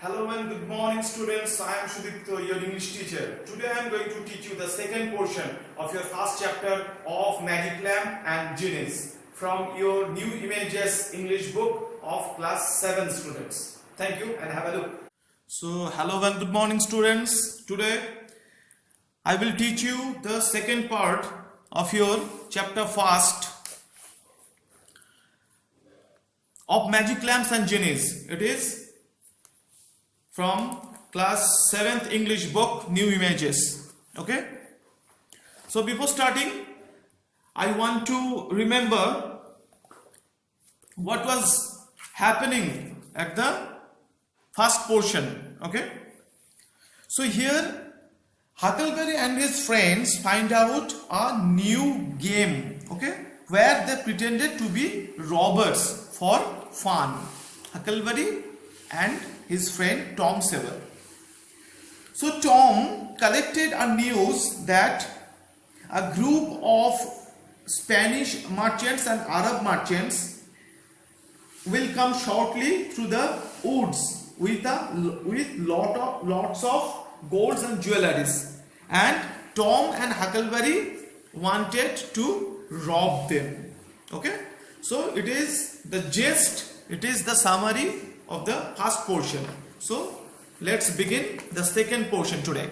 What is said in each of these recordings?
Hello and good morning students. I am Sudipto, your English teacher. Today I am going to teach you the second portion of your first chapter of Magic Lamp and Genies from your New Images English book of class 7 students. Thank you and have a look. So hello and good morning students. Today I will teach you the second part of your chapter first of Magic Lamps and Genies. It is from class 7th English book, New Images. Okay? So before starting, I want to remember what was happening at the first portion. Okay? So here, Huckleberry and his friends find out a new game. Okay? Where they pretended to be robbers for fun. Huckleberry and his friend Tom Sawyer. So Tom collected a news that a group of Spanish merchants and Arab merchants will come shortly through the woods with lots of golds and jewelries, and Tom and Huckleberry wanted to rob them. Okay, so it is the gist, it is the summary of the first portion. So let's begin the second portion today.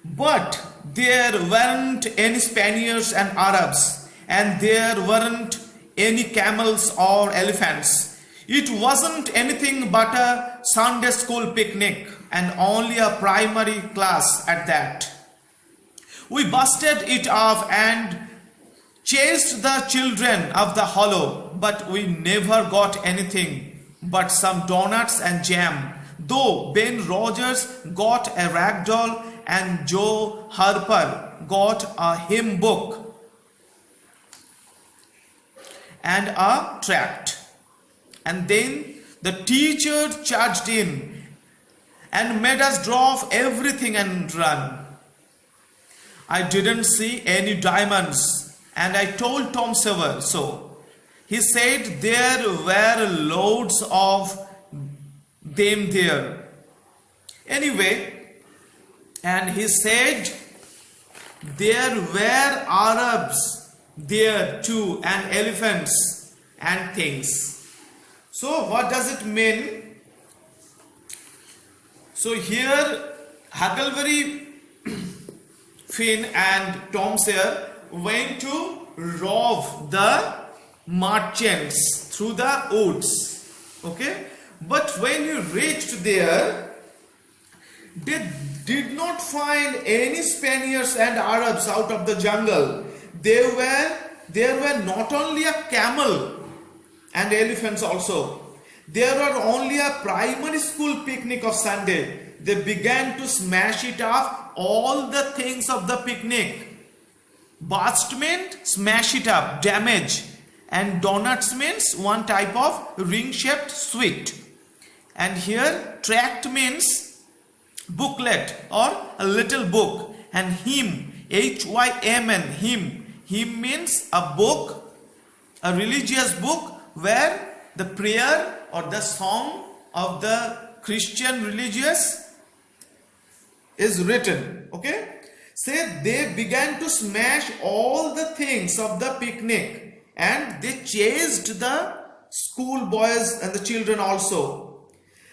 But there weren't any Spaniards and Arabs, and there weren't any camels or elephants. It wasn't anything but a Sunday school picnic, and only a primary class at that. We busted it off and chased the children of the hollow, but we never got anything but some donuts and jam, though Ben Rogers got a rag doll and Joe Harper got a hymn book and a tract. And then the teacher charged in and made us drop everything and run. I didn't see any diamonds, and I told Tom Sawyer so. He said there were loads of them there. Anyway, and he said there were Arabs there too, and elephants and things. So what does it mean? So here Huckleberry Finn and Tom Sawyer went to rob the merchants through the woods. Okay, but when you reached there, they did not find any Spaniards and Arabs out of the jungle. There were not only a camel and elephants also. There were only a primary school picnic of Sunday. They began to smash it up, all the things of the picnic. Burst meant smash it up, damage, and donuts means one type of ring-shaped sweet. And here tract means booklet or a little book, and hymn, H-Y-M-N, hymn means a book, a religious book where the prayer or the song of the Christian religious is written. Okay, say they began to smash all the things of the picnic, and they chased the school boys and the children also.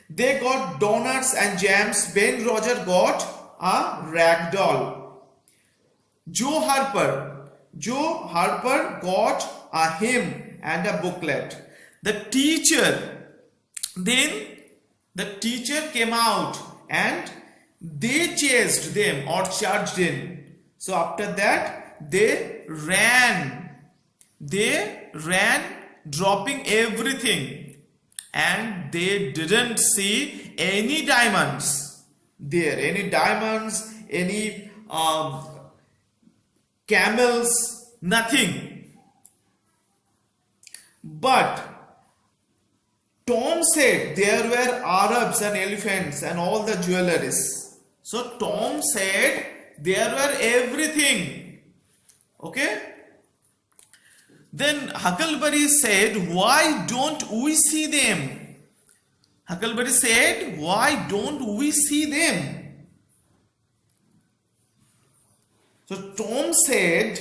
They got donuts and jams. Ben Roger got a rag doll. Joe Harper got a hymn and a booklet. Then the teacher came out and they chased them or charged in. So after that they ran, dropping everything, and they didn't see any diamonds there, any camels, nothing. But Tom said there were Arabs and elephants and all the jewelries. So Tom said there were everything. Okay. Then Huckleberry said, "Why don't we see them?" Huckleberry said, why don't we see them? So Tom said,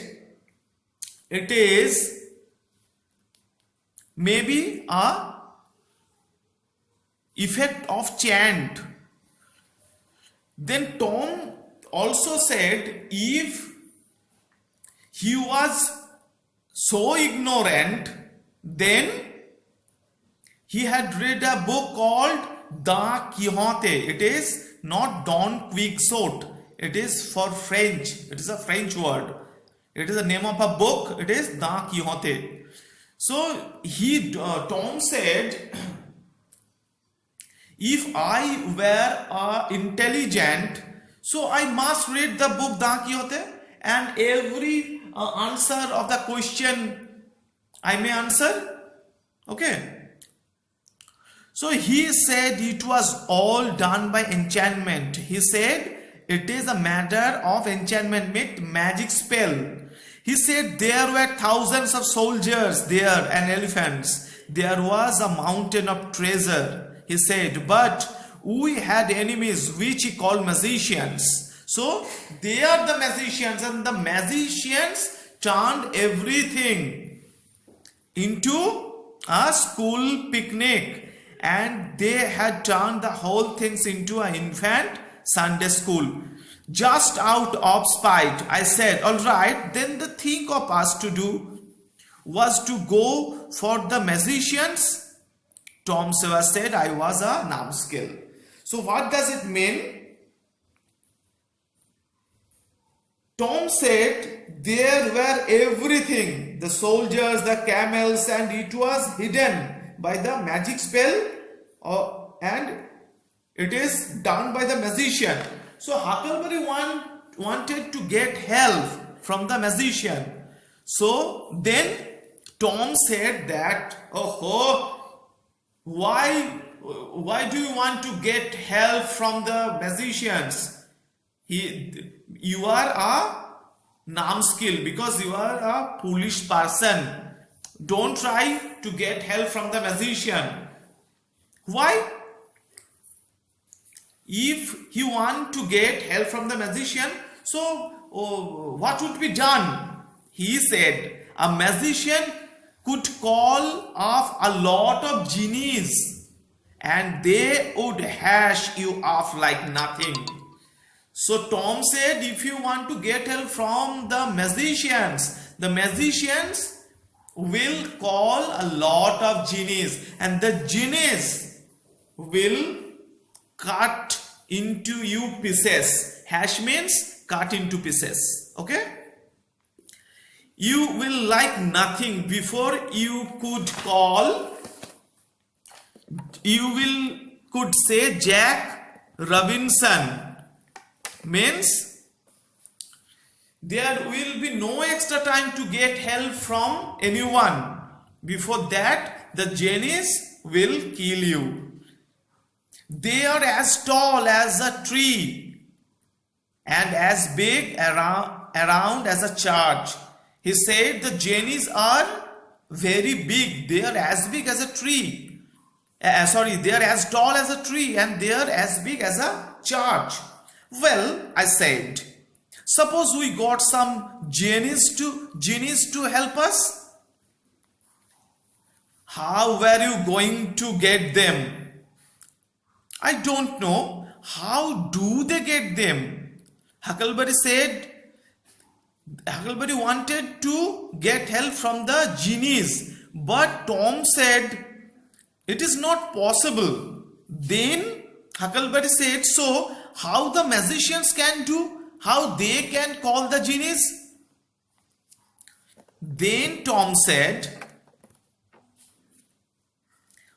it is maybe a effect of chant. Then Tom also said, if he was so ignorant, then he had read a book called Don Quixote. It is not Don Quixote. It is for French. It is a French word. It is the name of a book. It is Don Quixote. So Tom said, if I were intelligent, so I must read the book Don Quixote, and every answer of the question I may answer. Okay. So he said it was all done by enchantment. He said it is a matter of enchantment, magic spell. He said there were thousands of soldiers there and elephants. There was a mountain of treasure. He said, but we had enemies which he called magicians. So they are the magicians, and the magicians turned everything into a school picnic, and they had turned the whole things into an infant Sunday school. Just out of spite, I said, all right, then the thing of us to do was to go for the magicians. Tom Sawyer said, I was a numbskull. So what does it mean? Tom said there were everything, the soldiers, the camels, and it was hidden by the magic spell, and it is done by the magician. So Huckleberry wanted to get help from the magician. So then Tom said that, why do you want to get help from the magicians? You are a numbskull because you are a foolish person. Don't try to get help from the magician. Why? If you want to get help from the magician, so what would be done? He said a magician could call off a lot of genies and they would hash you off like nothing. So Tom said, if you want to get help from the magicians will call a lot of genies, and the genies will cut into you pieces. Hash means cut into pieces. Okay? You will like nothing before you could call. Could say Jack Robinson. Means there will be no extra time to get help from anyone. Before that, the genies will kill you. They are as tall as a tree and as big around as a church. He said the genies are very big. They are as big as a tree. They are as tall as a tree and they are as big as a church. Well, I said, suppose we got some genies to help us. How were you going to get them? I don't know. How do they get them? Huckleberry wanted to get help from the genies, but Tom said it is not possible. Then Huckleberry said, so how the magicians can do? How they can call the genies? Then Tom said,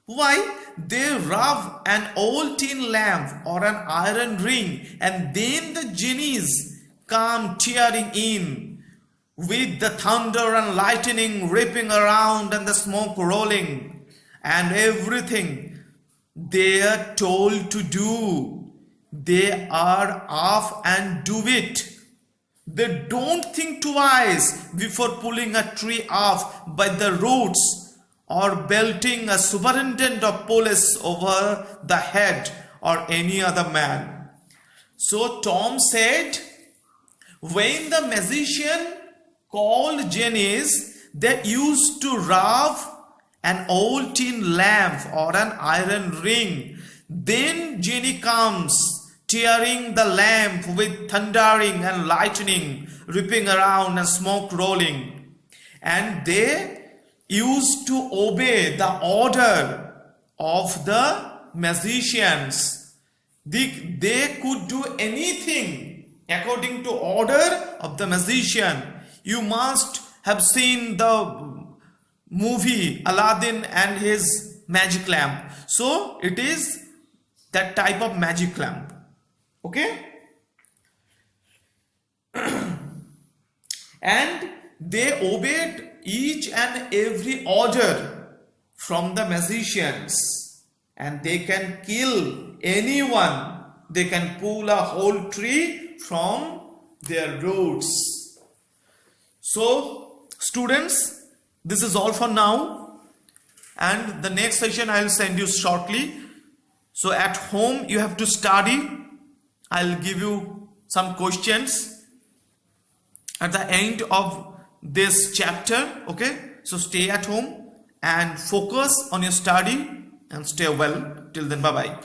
why, they rub an old tin lamp or an iron ring, and then the genies come tearing in with the thunder and lightning ripping around and the smoke rolling and everything they are told to do. They are off and do it. They don't think twice before pulling a tree off by the roots or belting a superintendent of police over the head or any other man. So Tom said, when the magician called Janice, they used to rub an old tin lamp or an iron ring. Then Jenny comes, tearing the lamp with thundering and lightning, ripping around and smoke rolling. And they used to obey the order of the magicians. They could do anything according to order of the magician. You must have seen the movie Aladdin and his magic lamp. So it is that type of magic lamp. Okay? And they obeyed each and every order from the magicians, and they can kill anyone. They can pull a whole tree from their roots. So students, this is all for now, and the next session I will send you shortly. So at home you have to study. I'll give you some questions at the end of this chapter. Okay, so stay at home and focus on your study and stay well. Till then, bye bye.